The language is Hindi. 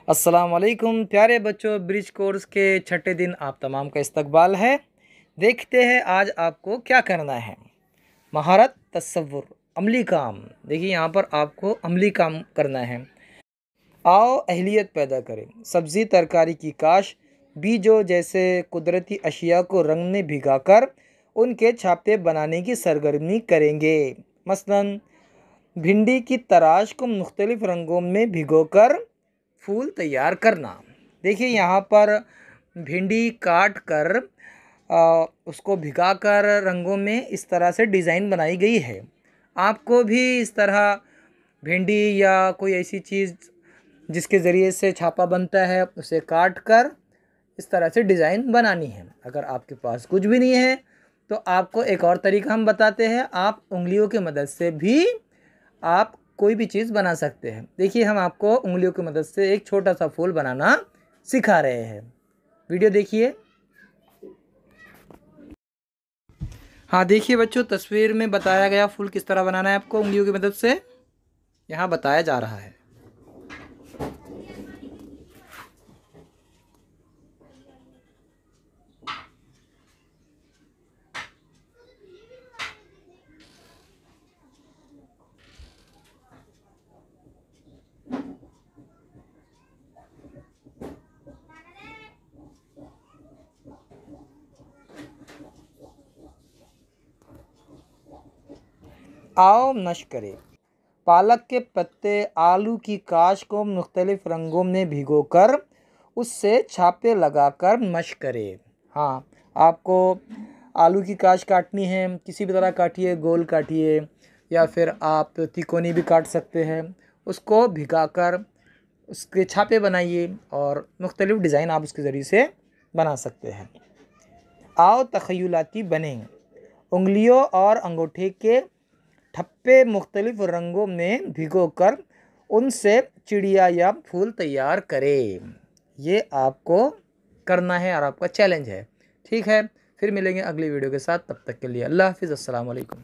अस्सलाम वालेकुम प्यारे बच्चों, ब्रिज कोर्स के छठे दिन आप तमाम का इस्तकबाल है। देखते हैं आज आपको क्या करना है। महारत, तसव्वुर, अमली काम। देखिए यहाँ पर आपको अमली काम करना है। आओ अहलियत पैदा करें। सब्ज़ी तरकारी की काश, बीजों जैसे कुदरती अशिया को रंग में भिगाकर उनके छापे बनाने की सरगर्मी करेंगे। मसलन भिंडी की तराश को मुख्तलिफ रंगों में भिगोकर फूल तैयार करना। देखिए यहाँ पर भिंडी काट कर उसको भिगाकर रंगों में इस तरह से डिज़ाइन बनाई गई है। आपको भी इस तरह भिंडी या कोई ऐसी चीज़ जिसके ज़रिए से छापा बनता है उसे काट कर इस तरह से डिज़ाइन बनानी है। अगर आपके पास कुछ भी नहीं है तो आपको एक और तरीका हम बताते हैं। आप उंगलियों की मदद से भी आप कोई भी चीज़ बना सकते हैं। देखिए हम आपको उंगलियों की मदद से एक छोटा सा फूल बनाना सिखा रहे हैं। वीडियो देखिए। हाँ देखिए बच्चों, तस्वीर में बताया गया फूल किस तरह बनाना है आपको उंगलियों की मदद से यहाँ बताया जा रहा है। आओ नश करें। पालक के पत्ते, आलू की काश को मुख्तलिफ रंगों में भिगोकर उससे छापे लगाकर मश करें। हाँ, आपको आलू की काश काटनी है, किसी भी तरह काटिए, गोल काटिए या फिर आप तिकोनी भी काट सकते हैं। उसको भिगाकर उसके छापे बनाइए और मुख्तलिफ डिज़ाइन आप उसके ज़रिए से बना सकते हैं। आओ तख़य्युलाती बने। उंगलियों और अंगूठे के ठप्पे मुख्तलिफ रंगों में भिगोकर उनसे चिड़िया या फूल तैयार करें। ये आपको करना है और आपका चैलेंज है। ठीक है, फिर मिलेंगे अगली वीडियो के साथ। तब तक के लिए अल्लाह हाफ़िज़, अस्सलाम वालेकुम।